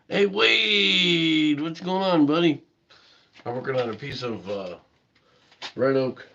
Hey, Wade, what's going on, buddy? I'm working on a piece of red oak.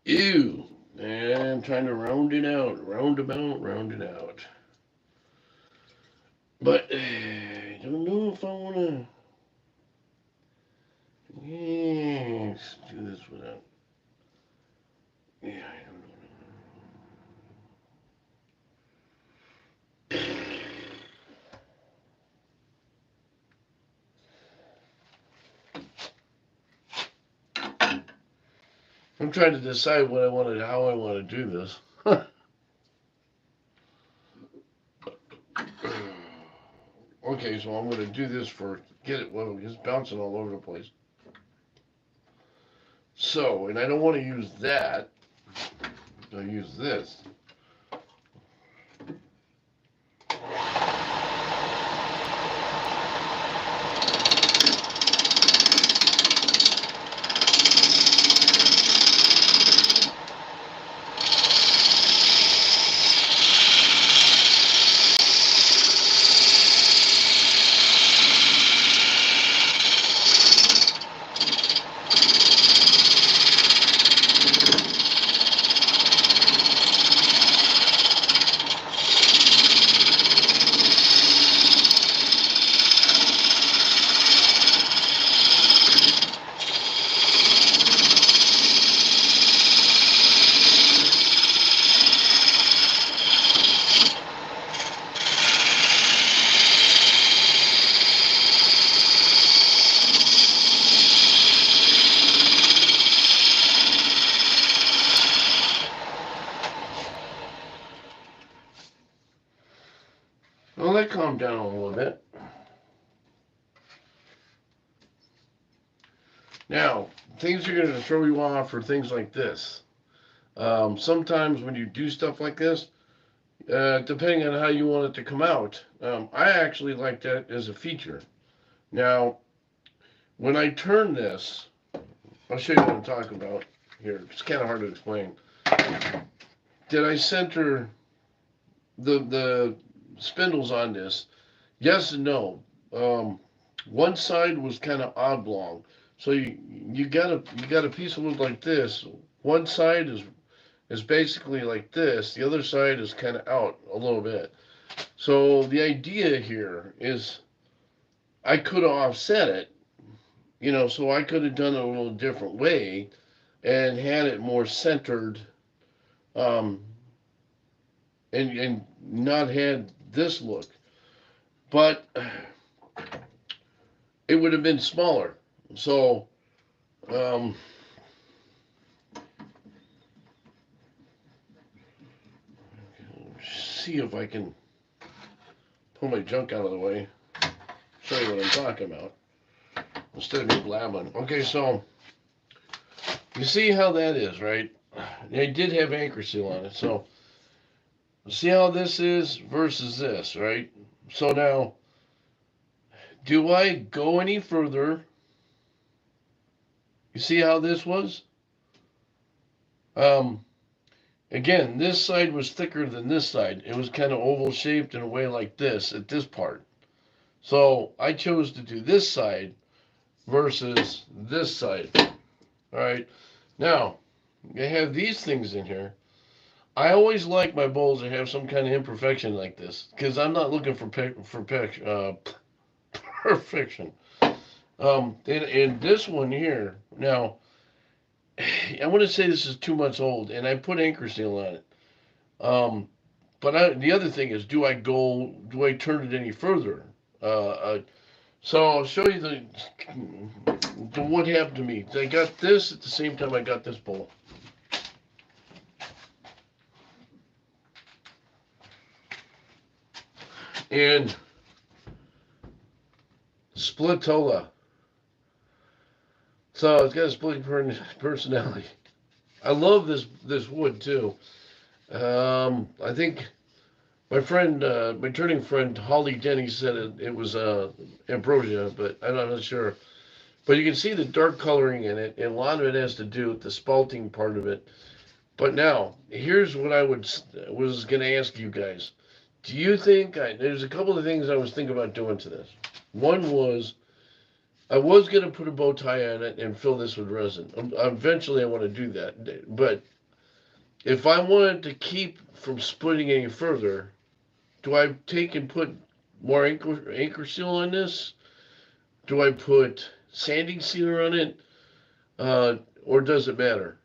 Ew. And I'm trying to round it out, round it out. But I don't know if I want to. Yes, do this without. Yeah, I don't know. I'm trying to decide what I want to, how I want to do this. Okay, so I'm going to do this first. Get it, well, it's bouncing all over the place. So, and I don't want to use that. I'll use this. Well, that calmed down a little bit. Now, things are going to throw you off for things like this. Sometimes when you do stuff like this, depending on how you want it to come out, I actually like that as a feature. Now, when I turn this, I'll show you what I'm talking about here. It's kind of hard to explain. Did I center the spindles on this? Yes and no. Um, One side was kind of oblong, so you got a piece of wood like this. One side is basically like this. The other side is kind of out a little bit. So the idea here is I could have offset it, so I could have done it a little different way and had it more centered, um, and not had this look. But it would have been smaller. So um, see if I can pull my junk out of the way. Show you what I'm talking about instead of me blabbing. Okay, so you see how that is, right? They did have anchor seal on it, so see how this is versus this, right? So now, do I go any further? You see how this was? Um, Again, this side was thicker than this side. It was kind of oval shaped in a way like this at this part. So I chose to do this side versus this side. All right. Now, I have these things in here. I always like my bowls to have some kind of imperfection like this because I'm not looking for perfection. And this one here, now, I want to say this is 2 months old, and I put anchor seal on it. Um, the other thing is, do I turn it any further? Uh, uh, so I'll show you the what happened to me. I got this at the same time I got this bowl. and Splitola. So it's got a split personality. I love this wood too. I think my turning friend Holly Denny said it was ambrosia, but I'm not sure. But you can see the dark coloring in it, and a lot of it has to do with the spalting part of it. But now, here's what was going to ask you guys. Do you think there's a couple of things I was thinking about doing to this. One was I was going to put a bow tie on it and fill this with resin. Eventually, I want to do that. But if I wanted to keep from splitting any further, do I take and put more anchor seal on this? Do I put sanding sealer on it? Or does it matter?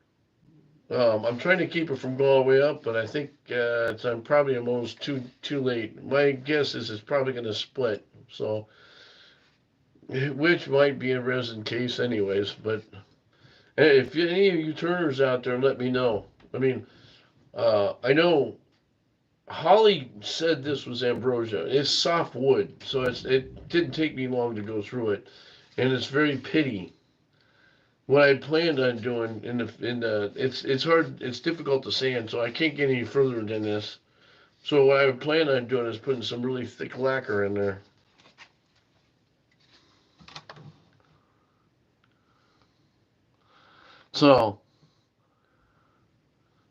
I'm trying to keep it from going all the way up, but I think I'm probably almost too late. My guess is it's probably going to split. So, which might be a resin case, anyways. But hey, if any of you turners out there, let me know. I mean, I know Holly said this was ambrosia. It's soft wood, so it didn't take me long to go through it, and it's very pitty. What I planned on doing it's hard, it's difficult to sand, so I can't get any further than this. So what I plan on doing is putting some really thick lacquer in there. So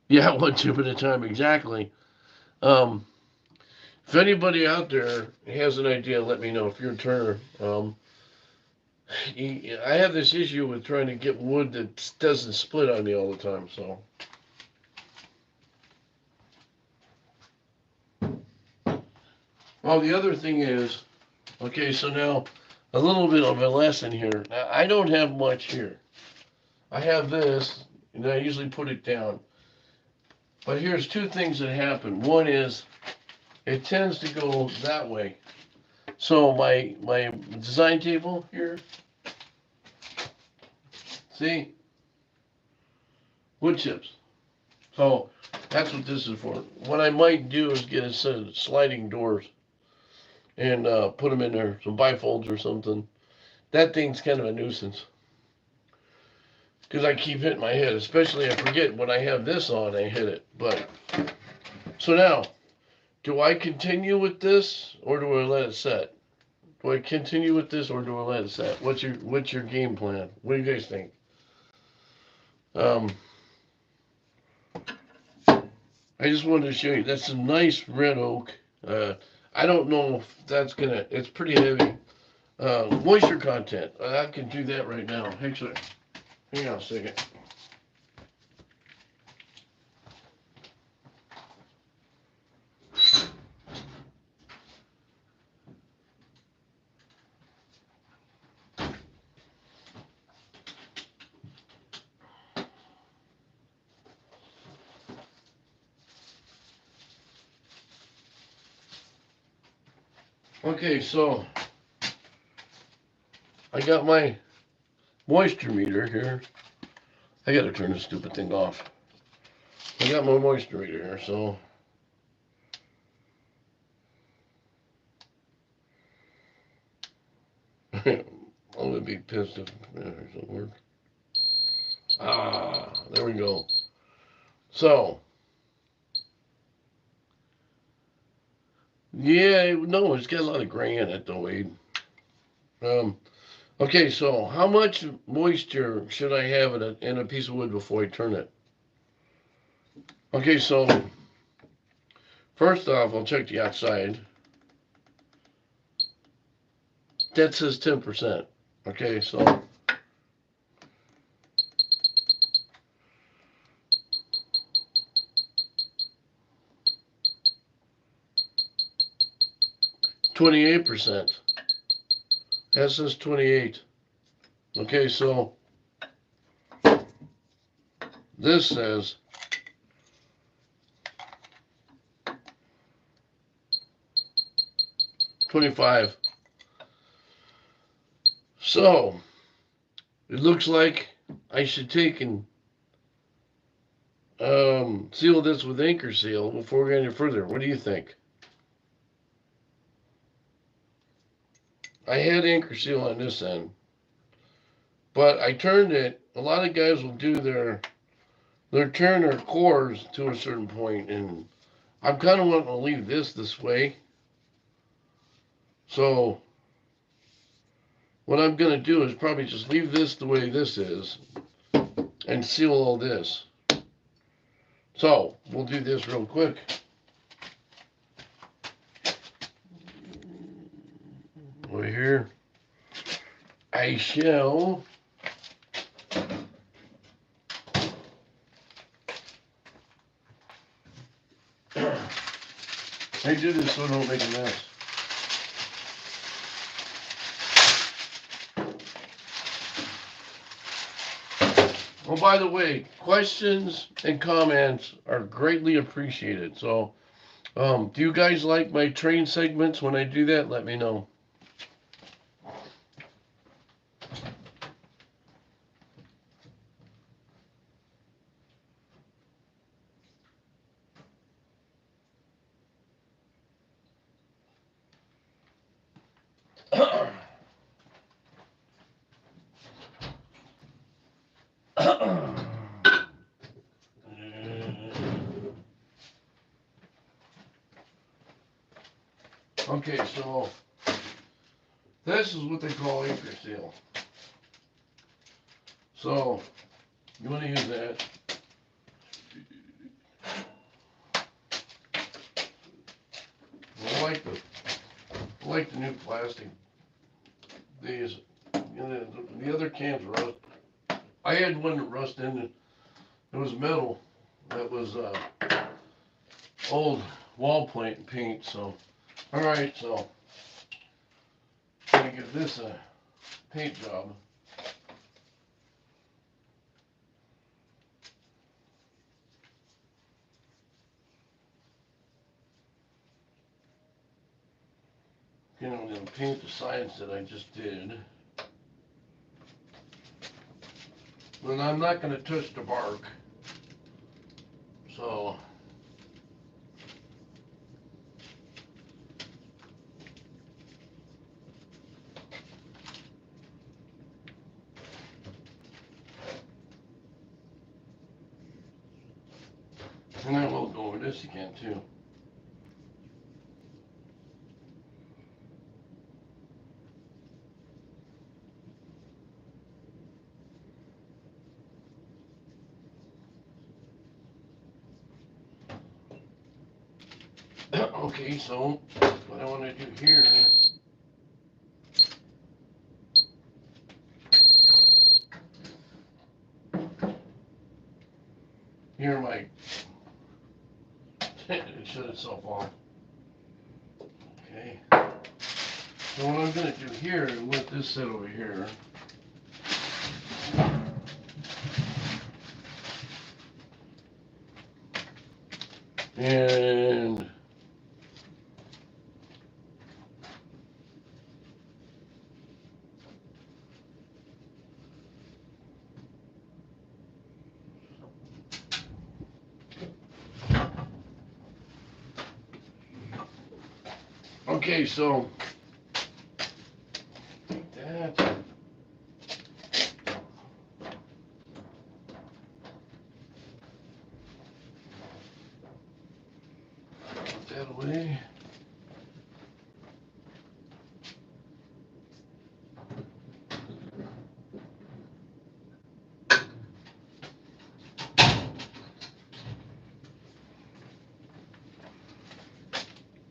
yeah, one tube at a time, exactly. Um, if anybody out there has an idea, let me know. If you're a turner, I have this issue with trying to get wood that doesn't split on me all the time. So, well, the other thing is, okay, so now a little bit of a lesson here. Now, I don't have much here. I have this, and I usually put it down. But here's two things that happen. One is it tends to go that way. So my design table here, see, wood chips. So that's what this is for. What I might do is get a set of sliding doors and put them in there, some bifolds or something. That thing's kind of a nuisance because I keep hitting my head, especially I forget when I have this on, I hit it. But so now, do I continue with this or do I let it set? Do I continue with this or do I let it set? What's your game plan? What do you guys think? Um, I just wanted to show you. That's a nice red oak. I don't know if that's gonna. It's pretty heavy. Moisture content. I can do that right now. Actually, hang on a second. Okay, so I got my moisture meter here. I gotta turn this stupid thing off. I got my moisture meter here, so I'm gonna be pissed if it doesn't work. Ah, there we go. So, yeah, no, it's got a lot of gray in it though, Wade. Um, okay, so how much moisture should I have in a piece of wood before I turn it? Okay, so first off, I'll check the outside. That says 10%. Okay, so 28%. That says 28. Okay, so this says 25. So it looks like I should take and seal this with anchor seal before we go any further. What do you think? I had anchor seal on this end, but I turned it. A lot of guys will do their turn their cores to a certain point, and I'm kind of wanting to leave this way. So what I'm gonna do is probably just leave this the way this is and seal all this. So we'll do this real quick. Over here, I shall I do this so I don't make a mess. Oh, by the way, questions and comments are greatly appreciated. So, do you guys like my train segments? When I do that, let me know. Okay, so this is what they call anchor seal. So you want to use that. I like the new plastic. These, the other cans rust. I had one that rusted in it. It was metal. That was old wall paint. So, all right. So, I'm gonna give this a paint job. I'm gonna paint the sides that I just did. But I'm not gonna touch the bark. So. And I will go over this again too. Okay, so what I want to do here, here my, it shut itself off. Okay. So what I'm going to do here is let this sit over here. And okay, so take that. Put that away.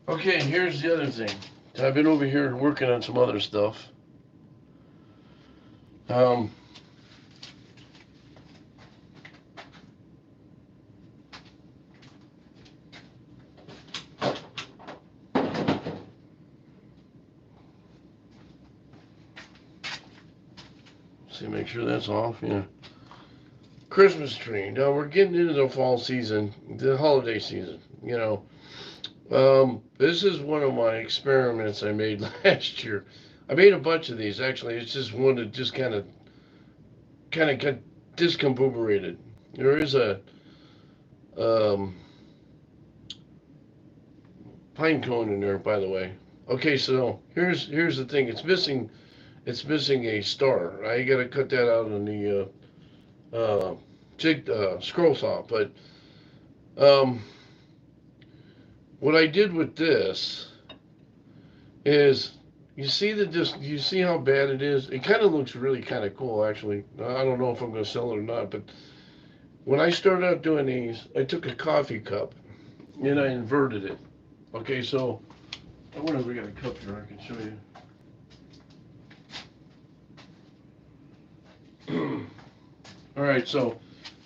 Okay, here's the other thing. I've been over here working on some other stuff. See, make sure that's off. Yeah. Christmas tree. Now we're getting into the fall season, the holiday season. This is one of my experiments I made last year. I made a bunch of these actually. It's just one that just kind of got discombobulated. There is a um, pine cone in there, by the way. Okay, so here's the thing. It's missing a star. I got to cut that out on the scroll saw. But um, what I did with this is, you see how bad it is. It kind of looks really kind of cool, actually. I don't know if I'm going to sell it or not, but when I started out doing these, I took a coffee cup and I inverted it. Okay, so I wonder if we got a cup here I can show you. All right, so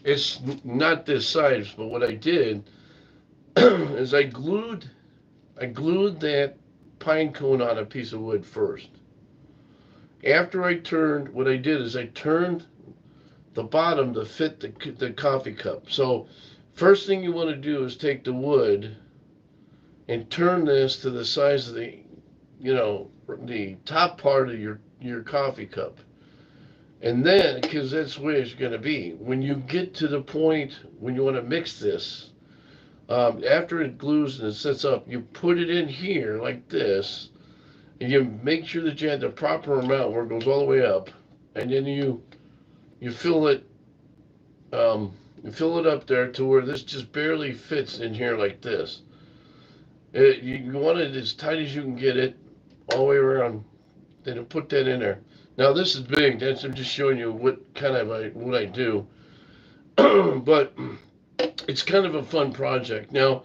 it's not this size, but what I did is I glued that pine cone on a piece of wood first. After what I did is I turned the bottom to fit the coffee cup. So first thing you want to do is take the wood and turn this to the size of the top part of your coffee cup. And then, because that's the way it's going to be, when you get to the point when you want to mix this, after it glues and it sets up, you put it in here like this, and you make sure that you have the proper amount where it goes all the way up, and then you fill it up there to where this just barely fits in here like this. You want it as tight as you can get it all the way around. Then put that in there. Now this is big. I'm just showing you what I do. But it's kind of a fun project. Now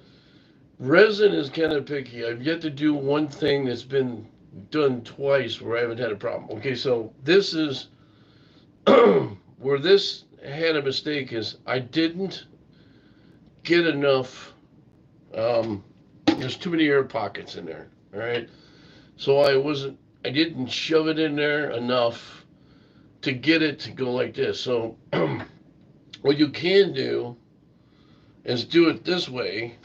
resin is kind of picky. I've yet to do one thing that's been done twice where I haven't had a problem. Okay, so this is where this had a mistake is I didn't get enough. There's too many air pockets in there. All right, so I didn't shove it in there enough to get it to go like this. So what you can do is do it this way.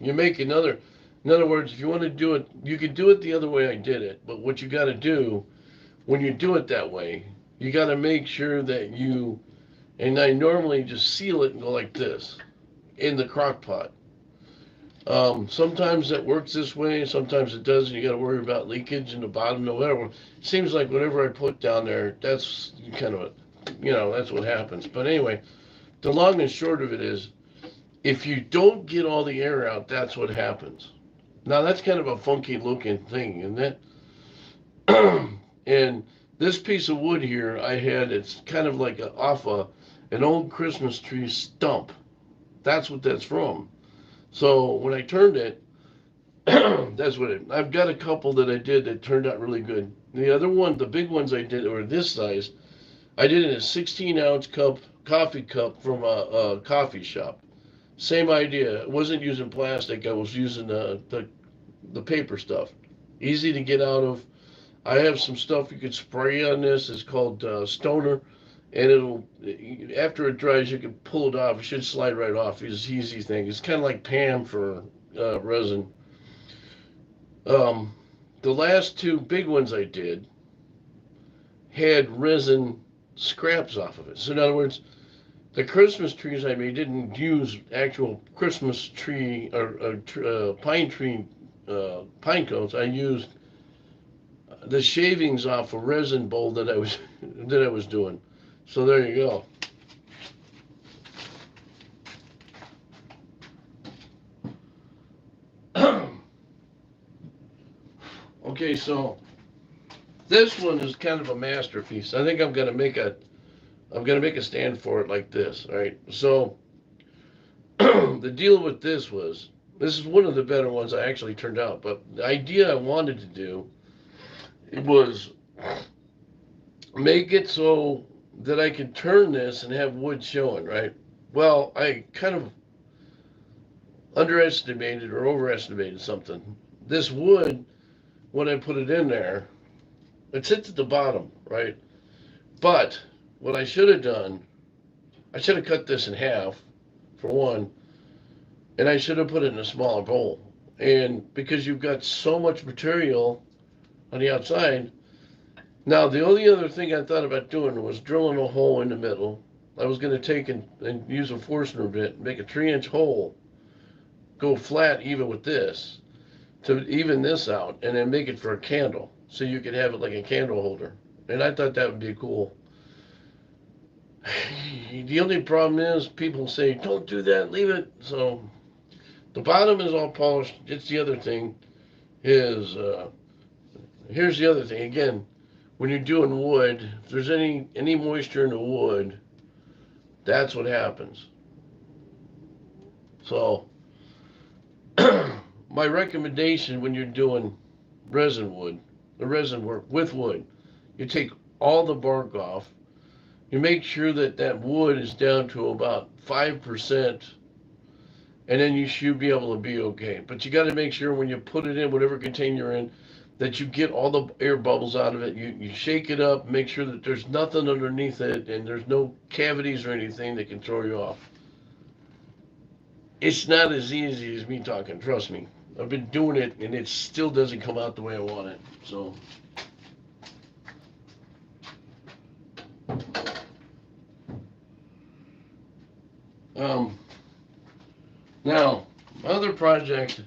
You make another. In other words, if you want to do it, you can do it the other way I did it. But what you got to do when you do it that way, you got to make sure that and I normally just seal it and go like this in the crock pot. Sometimes that works this way, sometimes it doesn't. You got to worry about leakage in the bottom or whatever. It seems like whatever I put down there, that's kind of that's what happens. But anyway, the long and short of it is, if you don't get all the air out, that's what happens. Now that's kind of a funky looking thing, isn't it? And this piece of wood here it's kind of like an old Christmas tree stump. That's what that's from. So when I turned it, I've got a couple that I did that turned out really good. The other one, the big ones I did were this size. I did it in a 16-ounce coffee cup from a coffee shop. Same idea. I wasn't using plastic. I was using the paper stuff. Easy to get out of. I have some stuff you could spray on this. It's called Stoner, and after it dries, you can pull it off. It should slide right off. It's an easy thing. It's kind of like Pam for resin. The last two big ones I did had resin scraps off of it. So in other words, the Christmas trees I made didn't use actual Christmas tree or pine tree pine cones. I used the shavings off a resin bowl that I was doing. So there you go. Okay, so this one is kind of a masterpiece. I think I'm gonna make a stand for it like this. All right. So the deal with this is one of the better ones I actually turned out. But the idea I wanted to do was make it so that I could turn this and have wood showing, right? Well, I kind of underestimated or overestimated something. This wood, when I put it in there, it sits at the bottom, right? But what I should have done, I should have cut this in half, for one, and I should have put it in a smaller bowl. And because you've got so much material on the outside, now the only other thing I thought about doing was drilling a hole in the middle. I was going to take and use a Forstner bit, make a 3-inch hole, go flat even with this. to even this out and then make it for a candle. So you could have it like a candle holder. And I thought that would be cool. The only problem is people say, don't do that, leave it. So the bottom is all polished. It's the other thing is, here's the other thing. Again, when you're doing wood, if there's any moisture in the wood, that's what happens. So my recommendation when you're doing resin wood, the resin work with wood, you take all the bark off. You make sure that that wood is down to about 5%, and then you should be able to be okay. But you got to make sure when you put it in, whatever container you're in, that you get all the air bubbles out of it. You shake it up, make sure that there's nothing underneath it and there's no cavities or anything that can throw you off. It's not as easy as me talking, trust me. I've been doing it and it still doesn't come out the way I want it. So um now my other project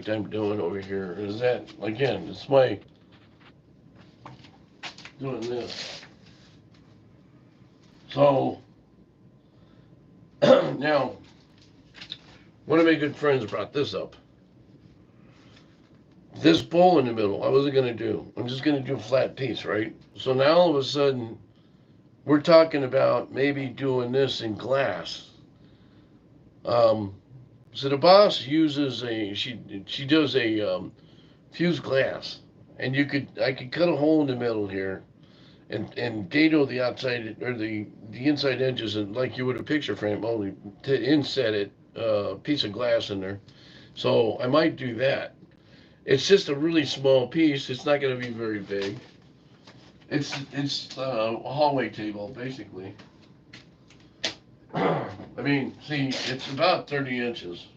I'm doing over here is that again, it's my doing this. So now one of my good friends brought this up. This bowl in the middle, I wasn't gonna do. I'm just gonna do a flat piece, right? So now all of a sudden, we're talking about maybe doing this in glass. Um, so the boss uses she does a fused glass, and I could cut a hole in the middle here, and dado the outside or the inside edges, and like you would a picture frame, only to inset it piece of glass in there. So I might do that. It's just a really small piece. It's not going to be very big. It's a hallway table basically. I mean, see, it's about 30 inches,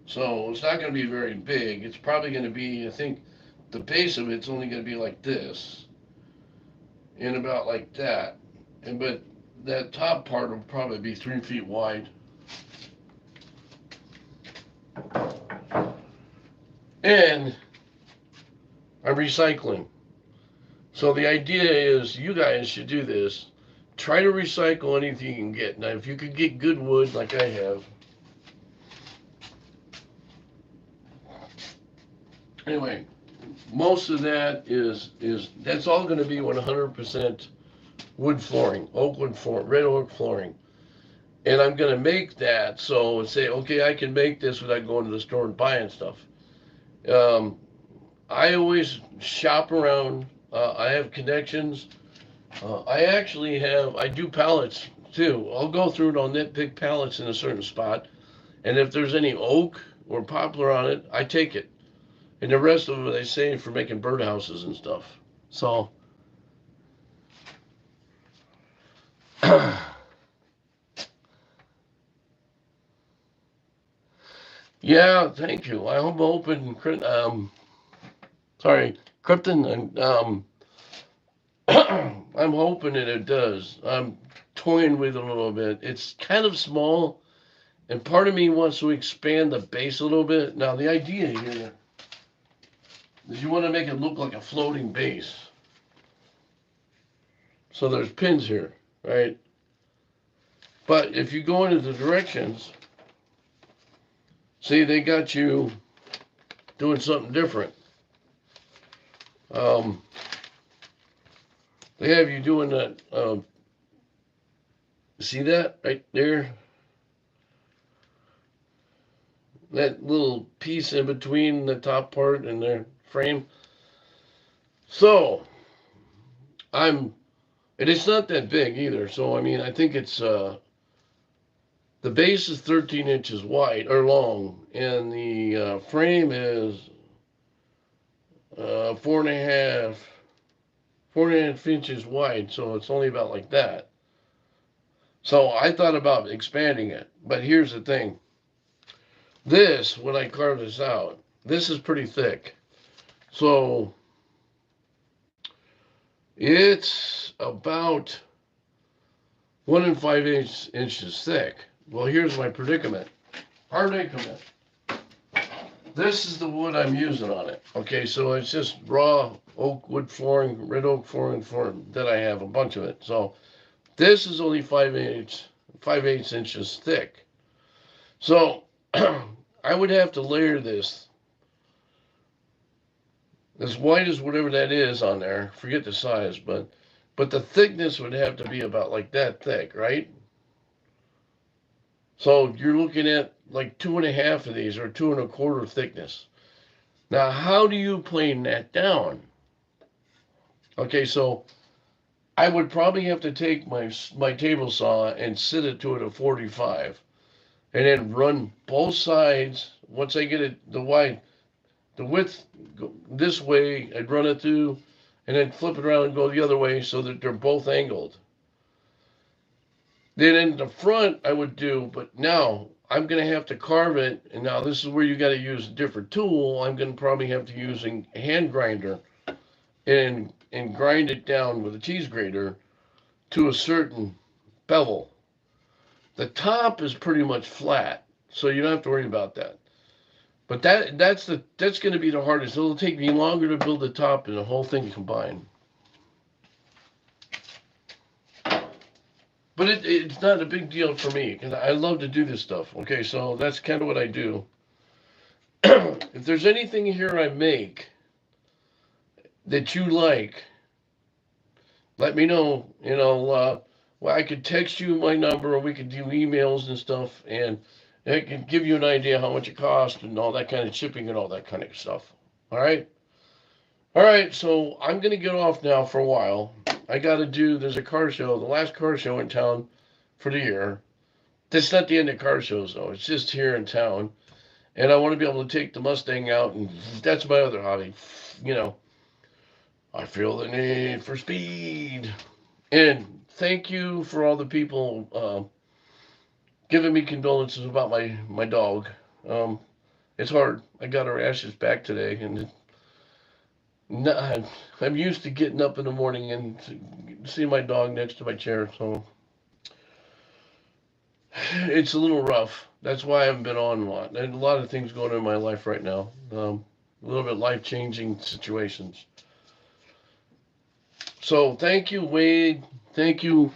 so it's not going to be very big. It's probably going to be, I think, the base of it's only going to be like this, and about like that, but that top part will probably be 3 feet wide. And I'm recycling. So the idea is you guys should do this. Try to recycle anything you can get. Now, if you could get good wood like I have. Anyway, most of that is that's all going to be 100% wood flooring, oak wood flooring, red oak flooring. And I'm going to make that so say, okay, I can make this without going to the store and buying stuff. Um, I always shop around. I have connections. I do pallets too. I'll go through and I'll nitpick pallets in a certain spot. And if there's any oak or poplar on it, I take it. And the rest of them they save for making birdhouses and stuff. So, yeah, thank you. I'm hoping, sorry, Krypton, I'm hoping that it does. I'm toying with it a little bit. It's kind of small, and part of me wants to expand the base a little bit. Now, the idea here is you want to make it look like a floating base. So there's pins here, right? But if you go into the directions, see, they got you doing something different. They have you doing that. See that right there? That little piece in between the top part and their frame. So, and it's not that big either. So, I mean, I think it's, the base is 13 inches wide, or long, and the frame is 4.5 inches wide, so it's only about like that. So I thought about expanding it, but here's the thing. This, when I carve this out, this is pretty thick. So it's about 1 5/8 inches thick. Well, here's my predicament. Hard increment. This is the wood I'm using on it. Okay, so it's just raw oak wood flooring, red oak flooring that I have, a bunch of it. So this is only 5/8 inches thick. So I would have to layer this as white as whatever that is on there. Forget the size, but the thickness would have to be about like that thick, right? So you're looking at like 2.5 of these or 2.25 thickness. Now, how do you plane that down? Okay, so I would probably have to take my table saw and sit it to it at 45, and then run both sides. Once I get it the width this way, I'd run it through, and then flip it around and go the other way so that they're both angled. Then in the front, I would do, but now I'm going to have to carve it. And now this is where you got to use a different tool. I'm going to probably have to use a hand grinder and grind it down with a cheese grater to a certain bevel. The top is pretty much flat, so you don't have to worry about that. But that's going to be the hardest. It'll take me longer to build the top and the whole thing combined. But it's not a big deal for me because I love to do this stuff. Okay, so that's kind of what I do. If there's anything here I make that you like, let me know. Well, I could text you my number, or we could do emails and stuff, and I can give you an idea how much it costs and all that kind of shipping and all that kind of stuff. All right. All right. So I'm gonna get off now for a while. I got to do. There's a car show, the last car show in town for the year. That's not the end of car shows though. It's just here in town, and I want to be able to take the Mustang out, and that's my other hobby. You know, I feel the need for speed. And thank you for all the people giving me condolences about my dog. Um, it's hard. I got her ashes back today, and I'm used to getting up in the morning and seeing my dog next to my chair, so it's a little rough. That's why I haven't been on a lot. There's a lot of things going on in my life right now. A little bit life changing situations. So thank you, Wade. Thank you,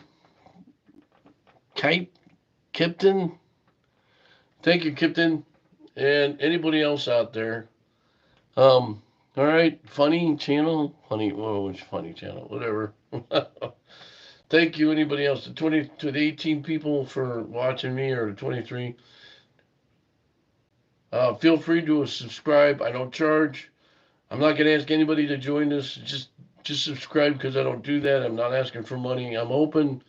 Kite, Kipton. Thank you, Kipton, and anybody else out there. All right, funny channel, funny, oh, which funny channel, whatever. Thank you, anybody else, to the 18 people for watching me, or the 23. Feel free to subscribe. I don't charge. I'm not going to ask anybody to join this. Just subscribe because I don't do that. I'm not asking for money. I'm open.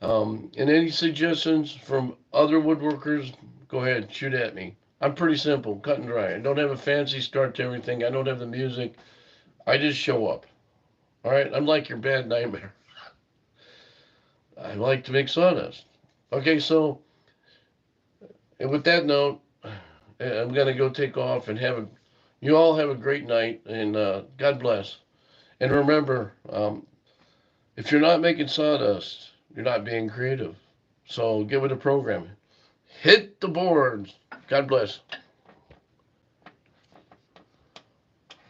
And any suggestions from other woodworkers, go ahead, shoot at me. I'm pretty simple, cut and dry. I don't have a fancy start to everything. I don't have the music. I just show up. All right, I'm like your bad nightmare. I like to make sawdust. Okay, so and with that note, I'm gonna go take off and you all have a great night, and God bless. And remember, if you're not making sawdust, you're not being creative. So get with the program. Hit the boards. God bless.